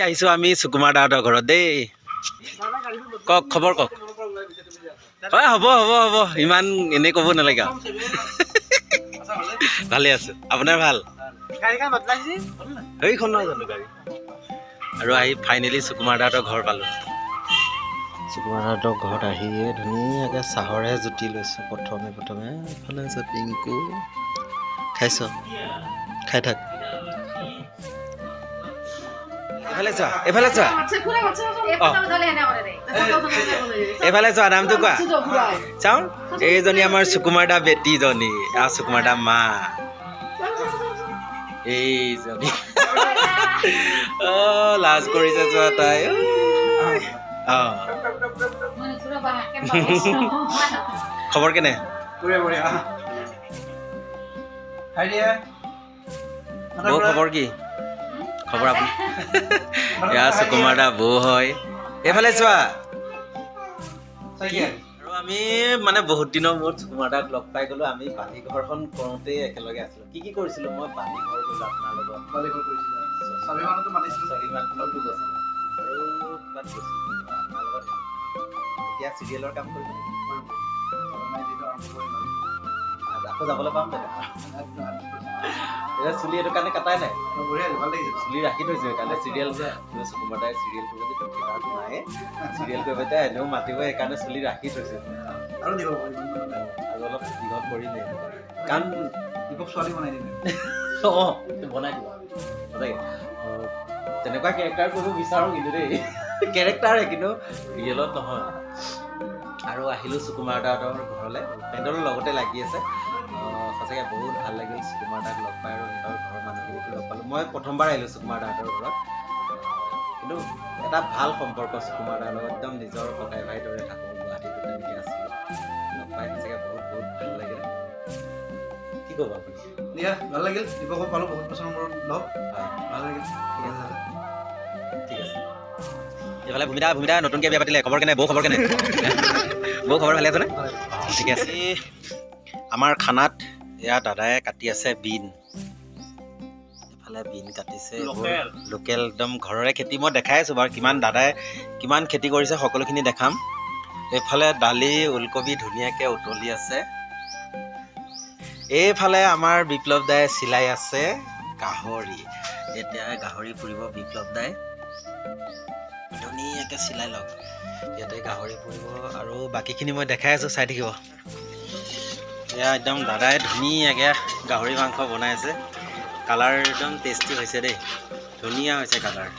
আহিছো আমি সুকুমাৰ দাহঁতৰ ঘৰত দেই কক খবৰ কক হয় হ'ব হ'ব হ'ব ইমান এনে ক'ব নালাগে ভালে আছো আপোনাৰ ভাল সেইখন নহয় জানো গাড়ী আৰু আহি ফাইনেলি সুকুমাৰ দাহঁতৰ ঘৰ পালো সুকুমাৰ দাহঁতৰ ঘৰত আহিয়ে ধুনীয়াকৈ চাহৰে জুতি লৈছোঁ প্ৰথমে এইফালে আছে পিংকু খাইছ খাই থাক এফালে চোৱা নামটো কোৱা চাওঁ এইজনী আমাৰ সুকুমাৰ দা বেটীজনী আৰু সুকুমাৰ দা মা এইজনী লাজ কৰিছে চোৱা তাই খবৰ কেনে বৌ খবৰ কি খবৰ আপুনি এয়া সুকুমাৰ দা বৌ হয় এইফালে চোৱা আৰু আমি মানে বহুত দিনৰ মূৰত সুকুমাৰ দাক লগ পাই গলো আমি বালি ঘৰখন কৰোঁতে একেলগে আছিলো কি কৰিছিলো মই বালি ঘৰ গলো আপোনাৰ লগত বালি ঘৰ কৰিছিলো স্বাভিমানতো মাতিছিলো স্বাভিমানখনতো গৈছিলো আৰু তাত গৈছিলো আপোনাৰ লগত এতিয়া চিৰিয়েলৰ কাম কৰিব নেকি আকৌ যাবলৈ পাম এতিয়া চুলি এইটো কাৰণে কাটাই নাই ভাল লাগিছে চুলি ৰাখি থৈছো সেইকাৰণে চিৰিয়েল সুকুমাৰ দাই চিৰিয়েল কৰিব যে ঠিকাটো নাই চিৰিয়েল কৰিব এতিয়া এনেও মাতিব সেইকাৰণে চুলি ৰাখি থৈছো আৰু অলপ দীঘল কৰিলে কাৰণ দীপক ছোৱালী বনাই দিম বনাই দিব সঁচাকৈ তেনেকুৱা কেৰেক্টাৰ কৰিব বিচাৰোঁ কিন্তু দেই কেৰেক্টাৰে কিন্তু ৰিয়েলত নহয় আৰু আহিলো সুকুমাৰ দাহঁতৰ ঘৰলৈ পেণ্ডলৰ লগতে লাগি আছে সঁচাকৈ বহুত ভাল লাগিল সুকুমাৰ দাক লগ পাই আৰু সিহঁতৰ ঘৰৰ মানুহখিনিকো লগ পালোঁ মই প্ৰথমবাৰ আহিলোঁ সুকুমাৰ দাহঁতৰ ঘৰত কিন্তু এটা ভাল সম্পৰ্ক সুকুমাৰ দাৰ লগত একদম নিজৰ ককাই ভাইৰ দৰে থাকোঁ গুৱাহাটীতো তেনেকৈ আছিলোঁ লগ পাই সঁচাকৈ বহুত ভাল লাগিল কি ক'ব আপুনি ভাল লাগিল দীপকক পালোঁ বহুত বছৰৰ মূৰত লগ ভাল লাগিল ঠিক আছে এইফালে ভূমিদা নতুনকৈ বিয়া পাতিলে খবৰ কেনে বৌ খবৰ কেনে বৌ খবৰ ভালে আছেনে ঠিক আছে আমাৰ খানাত এয়া দাদাই কাটি আছে বিন এফালে বিন কাটিছে লোকেল একদম ঘৰৰে খেতি মই দেখাই আছোঁ বাৰু দাদাই কিমান খেতি কৰিছে সকলোখিনি দেখাম এইফালে দালি ওলকবি ধুনীয়াকৈ উতলি আছে এইফালে আমাৰ বিপ্লৱ দাই চিলাই আছে গাহৰি এতিয়া গাহৰি পুৰিব বিপ্লৱ দাই ধুনীয়াকৈ চিলাই লওক ইয়াতে গাহৰি পুৰিব আৰু বাকীখিনি মই দেখাই আছোঁ চাই থাকিব এয়া একদম দাদাই ধুনীয়াকৈ গাহৰি মাংস বনাই আছে কালাৰ একদম টেষ্টি হৈছে দেই ধুনীয়া হৈছে কালাৰ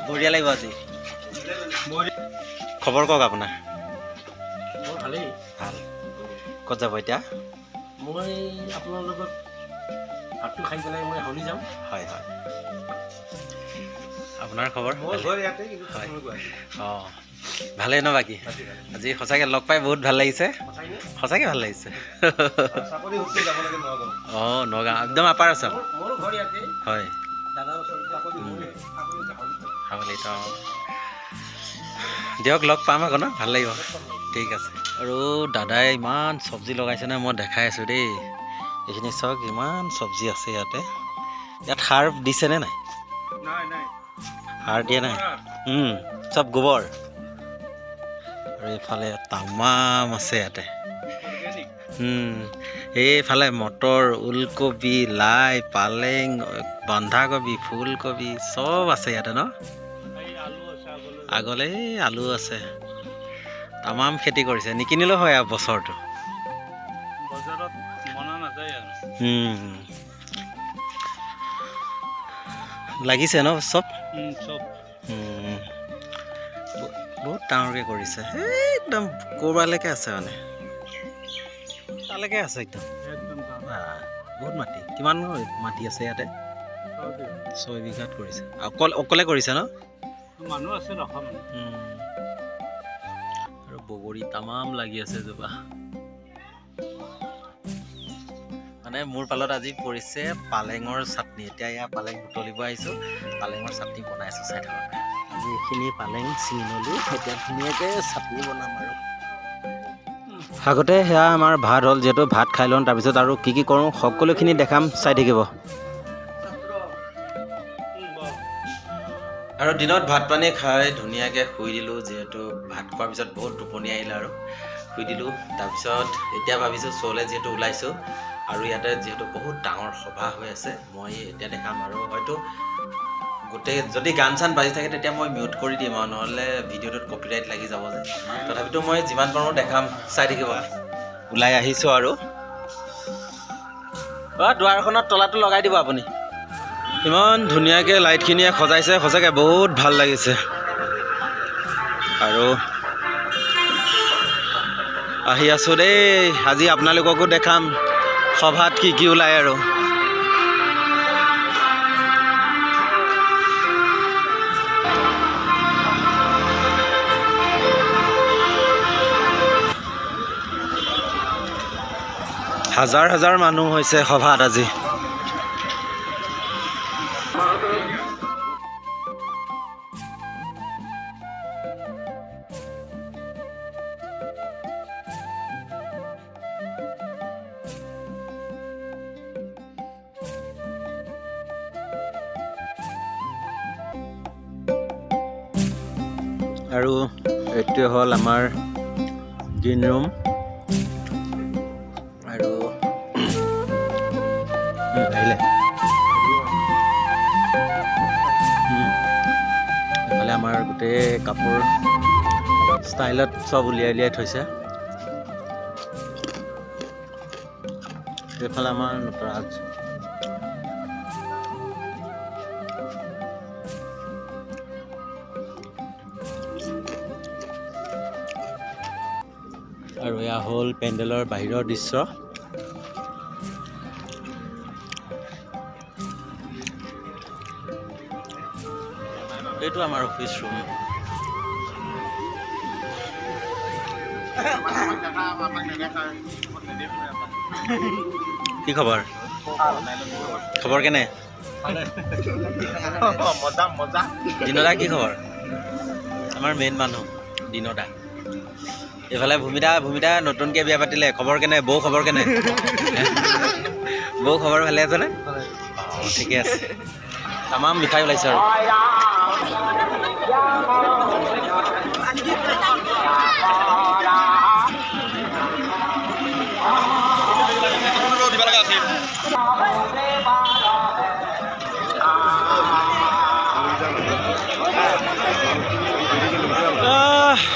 বঢ়িয়া লাগিব আজি খবৰ কওক আপোনাৰ ভালেই ভাল ক'ত যাব এতিয়া মই আপোনাৰ লগত ভাতটো খাই পেলাই মই হাউলি যাম হয় হয় আপোনাৰ খবৰ অঁ ভালেই ন বাকী আজি সঁচাকৈ লগ পাই বহুত ভাল লাগিছে সঁচাকৈ ভাল লাগিছে অঁ নগাঁও একদম আপাৰ আছাম হয় হাউলিত অঁ দিয়ক লগ পাম আকৌ ন ভাল লাগিব ঠিক আছে আৰু দাদাই ইমান চব্জি লগাইছে নহয় মই দেখাই আছোঁ দেই এইখিনি চাওক ইমান চব্জি আছে ইয়াত সাৰ দিছেনে নাই সাৰ দিয়া নাই চব গোবৰ আৰু এইফালে তামাম আছে ইয়াতে এইফালে মটৰ ওলকবি লাই পালেং বন্ধাকবি ফুলকবি চব আছে ইয়াতে ন আগলৈ আলু আছে তামাম খেতি কৰিছে নিকিনিলেও হয় আৰু বছৰটো লাগিছে ন চব বহুত ডাঙৰকৈ কৰিছে একদম ক'ৰবালৈকে আছে মানে তালৈকে আছে একদম বহুত মাটি কিমান মাটি আছে ইয়াতে 6 বিঘাত কৰিছে অকলে কৰিছে ন মানুহ আছে আৰু বগৰী তামাম লাগি আছে জোপা মানে মোৰ পালত আজি পৰিছে পালেঙৰ চাটনি এতিয়া এয়া পালেং বুটলিব আহিছোঁ পালেঙৰ চাটনি বনাই আছোঁ চাই থাকক আজি এইখিনি পালেং ছিঙি ল'লোঁ এতিয়া ধুনীয়াকৈ চাটনি বনাম আৰু আগতে সেয়া আমাৰ ভাত হ'ল যিহেতু ভাত খাই লওঁ তাৰপিছত আৰু কি কৰোঁ সকলোখিনি দেখাম চাই থাকিব আৰু দিনত ভাত পানী খাই ধুনীয়াকৈ শুই দিলোঁ যিহেতু ভাত খোৱাৰ পিছত বহুত টোপনি আহিলে আৰু শুই দিলোঁ তাৰপিছত এতিয়া ভাবিছোঁ শ্ব'লৈ যিহেতু ওলাইছোঁ আৰু ইয়াতে যিহেতু বহুত ডাঙৰ সভা হৈ আছে মই এতিয়া দেখাম আৰু হয়তো গোটেই যদি গান চান বাজি থাকে তেতিয়া মই মিউট কৰি দিম আৰু নহ'লে ভিডিঅ'টোত কপিৰাইট লাগি যাব যে তথাপিতো মই যিমান পাৰোঁ দেখাম চাই থাকিব ওলাই আহিছোঁ আৰু দুৱাৰখনত তলাটো লগাই দিব আপুনি ইমান ধুনীয়াকৈ লাইটখিনিয়ে সজাইছে সঁচাকৈ বহুত ভাল লাগিছে আৰু আহি আছোঁ দেই আজি আপোনালোককো দেখাম সভাত কি ওলায় আৰু হাজাৰ হাজাৰ মানুহ হৈছে সভাত আজি আৰু এইটোৱে হ'ল আমাৰ গ্ৰীণ ৰুম আৰু আহিলে এইফালে আমাৰ গোটেই কাপোৰ ষ্টাইলত চব উলিয়াই থৈছে এইফালে আমাৰ নটৰাজ আৰু এয়া হ'ল পেণ্ডেলৰ বাহিৰৰ দৃশ্য এইটো আমাৰ অফিচ ৰুম কি খবৰ খবৰ কেনে দিনদা কি খবৰ আমাৰ মেইন মানুহ দিনদা এইফালে ভূমিদা নতুনকৈ বিয়া পাতিলে খবৰ কেনে বৌ খবৰ কেনে বৌ খবৰ ভালে আছেনে অঁ ঠিকে আছে তামাম মিঠাই ওলাইছে আৰু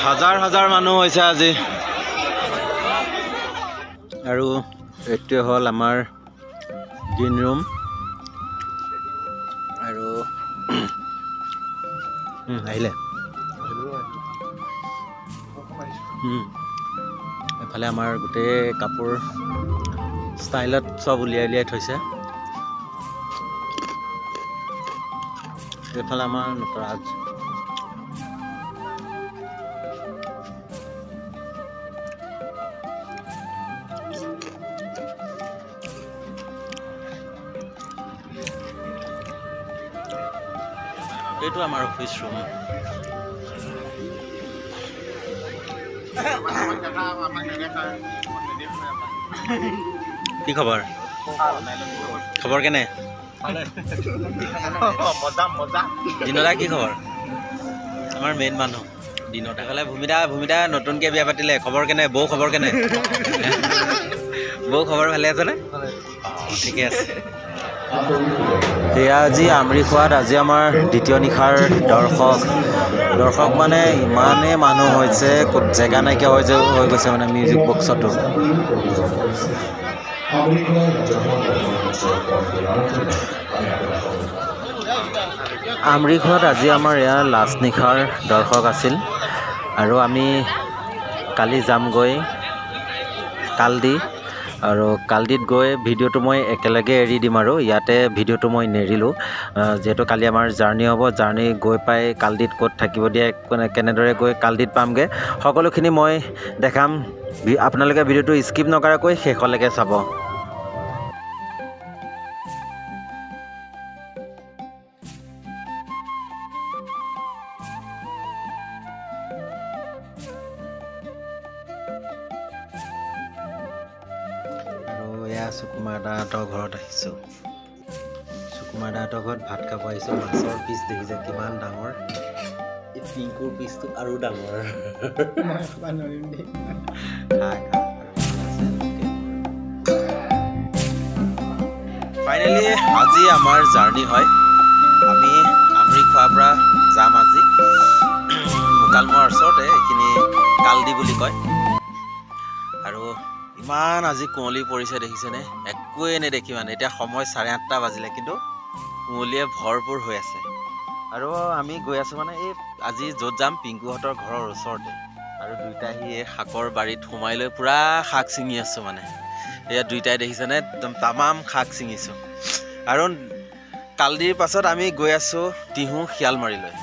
হাজাৰ হাজাৰ মানুহ হৈছে আজি আৰু এইটোৱে হ'ল আমাৰ গ্ৰীণ ৰুম আৰু আহিলে এইফালে আমাৰ গোটেই কাপোৰ ষ্টাইলত চব উলিয়াই থৈছে এইফালে আমাৰ নটৰাজ এইটো আমাৰ অফিচ ৰুম কি খবৰ খবৰ কেনে দিনদা কি খবৰ আমাৰ মেইন মানুহ দিনদা ক'লে ভূমিদা নতুনকৈ বিয়া পাতিলে খবৰ কেনে বৌ খবৰ কেনে বৌ খবৰ ভালে আছেনে অঁ ঠিকে আছে এয়া আজি আমৰিখোৱাত আজি আমাৰ দ্বিতীয় নিশাৰ দৰ্শক মানে ইমানেই মানুহ হৈছে জেগা নাইকিয়া হৈ গৈছে মানে মিউজিক বক্সতো আমৰিখোৱাত আজি আমাৰ ইয়াৰ লাষ্ট নিশাৰ দৰ্শক আছিল আৰু আমি কালি যামগৈ কালদি আৰু কালদিত গৈ ভিডিঅ'টো মই একেলগে এৰি দিম আৰু ইয়াতে ভিডিঅ'টো মই নেৰিলোঁ যিহেতু কালি আমাৰ জাৰ্ণি হ'ব জাৰ্ণি গৈ পাই কালদিত ক'ত থাকিব দিয়ে কেনেদৰে গৈ কালদিত পামগৈ সকলোখিনি মই দেখাম আপোনালোকে ভিডিঅ'টো স্কিপ নকৰাকৈ শেষলৈকে চাব সুকুমাৰ দাহঁতৰ ঘৰত আহিছোঁ সুকুমাৰ দাহঁতৰ ঘৰত ভাত খাব আহিছোঁ মাছৰ পিচ দেখিছে কিমান ডাঙৰ এই পিংকুৰ পিচটো আৰু ডাঙৰ ফাইনেলি আজি আমাৰ জাৰ্ণি হয় আমি আমৰি খোৱাৰ পৰা যাম আজি মুকালমুৱাৰ ওচৰতে এইখিনি কালদি বুলি কয় আৰু ইমান আজি কুঁৱলী পৰিছে দেখিছেনে একোৱে নেদেখি মানে এতিয়া সময় 8:30 বাজিলে কিন্তু কুঁৱলীয়ে ভৰপূৰ হৈ আছে আৰু আমি গৈ আছোঁ মানে এই আজি য'ত যাম পিংকুহঁতৰ ঘৰৰ ওচৰতে আৰু দুইটাই আহি এই শাকৰ বাৰীত সোমাই লৈ পূৰা শাক ছিঙি আছোঁ মানে এয়া দুইটাই দেখিছেনে একদম তামাম শাক ছিঙিছোঁ আৰু কালদিৰ পাছত আমি গৈ আছোঁ টিহু শিয়ালমাৰীলৈ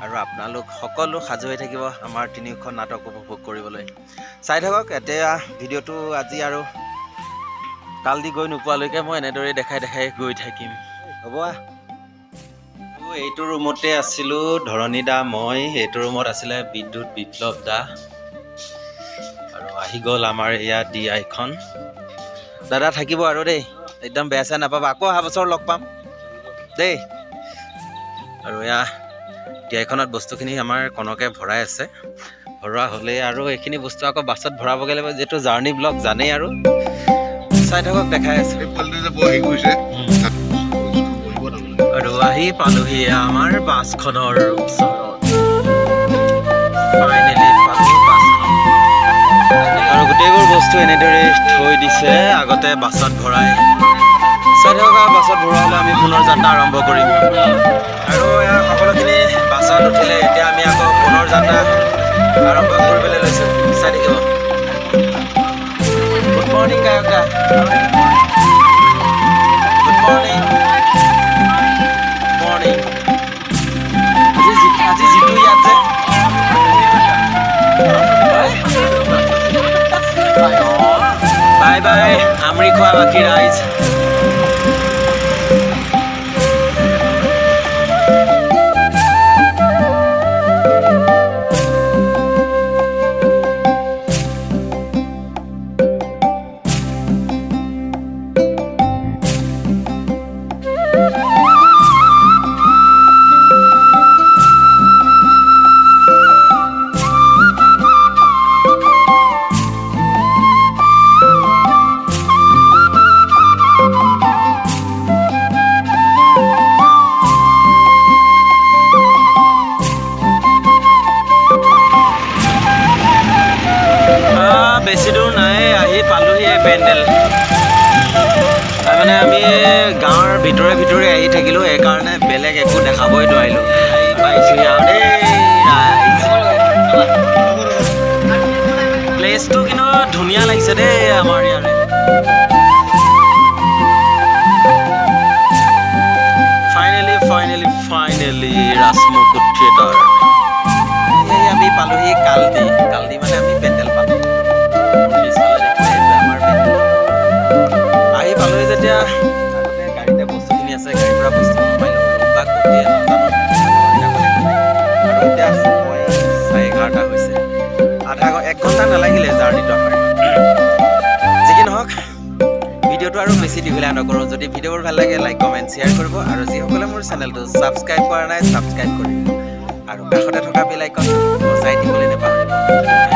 আৰু আপোনালোক সকলো সাজু হৈ থাকিব আমাৰ তিনিওখন নাটক উপভোগ কৰিবলৈ চাই থাকক এতিয়া ভিডিঅ'টো আজি আৰু কালদি গৈ নোপোৱালৈকে মই এনেদৰে দেখাই গৈ থাকিম হ'ব এইটো ৰুমতে আছিলোঁ ধৰণী দা মই এইটো ৰুমত আছিলে বিদ্যুৎ বিপ্লৱ দা আৰু আহি গ'ল আমাৰ এয়া DIখন দাদা থাকিব আৰু দেই একদম বেয়া চেয়া নাপাব আকৌ অহা বছৰ লগ পাম দেই আৰু এয়া DIখনত বস্তুখিনি আমাৰ কনকে ভৰাই আছে ভৰোৱা হ'লে আৰু এইখিনি বস্তু আকৌ বাছত ভৰাবগৈ লাগিব যিহেতু জাৰ্ণি ব্লগ জানেই আৰু চাই থাকক দেখাই আছে আৰু আহি পালোহি আমাৰ বাছখনৰ ওচৰত ফাইনেলি পালোঁ বাছখন আৰু গোটেইবোৰ বস্তু এনেদৰে থৈ দিছে আগতে বাছত ভৰাই চাই থাকক বাছত ভৰোৱা হ'লে আমি পুনৰ যাত্ৰা আৰম্ভ কৰিম আৰু এয়া সকলোখিনি বাছত উঠিলে এতিয়া আমি আকৌ পুনৰ যাত্ৰা আৰম্ভ কৰিবলৈ লৈছোঁ চাই থাকিব গুড মৰ্ণিং গায়ক দা গুড মৰ্ণিং মৰ্ণিং আজি যিটো ইয়াত যে বাই বাই আমৰি খোৱা বাকী ৰাইজ বেছি দূৰ নাই আহি পালোহি এই পেণ্ডেল তাৰমানে আমি গাঁৱৰ ভিতৰে আহি থাকিলোঁ সেইকাৰণে বেলেগ একো দেখাবই নোৱাৰিলোঁ পাইছোঁহি আৰু দেই প্লেচটো কিন্তু ধুনীয়া লাগিছে দেই আমাৰ ইয়াৰে ফাইনেলি ৰাজমুকুট থিয়েটাৰ এই আমি পালোহি কালদি মানে আমি পেণ্ডেল পালোঁ আহি পালোহি যেতিয়া আগতে গাড়ীতে বস্তুখিনি আছে গাড়ীৰ পৰা বস্তু সোমাই লওঁ বা কটিয়ে নাজানো আৰু এতিয়া সময় 11:30 হৈছে এক ঘণ্টা নালাগিলে জাৰ্ণিটো আমাৰ যি কি নহওক ভিডিঅ'টো আৰু বেছি দীঘলীয়া নকৰোঁ যদি ভিডিঅ'বোৰ ভাল লাগে লাইক কমেণ্ট শ্বেয়াৰ কৰিব আৰু যিসকলে মোৰ চেনেলটো ছাবস্ক্ৰাইব কৰা নাই ছাবস্ক্ৰাইব কৰিব আৰু কাষতে থকা বেল আইকন বজাই দিবলৈ নাপাহৰিব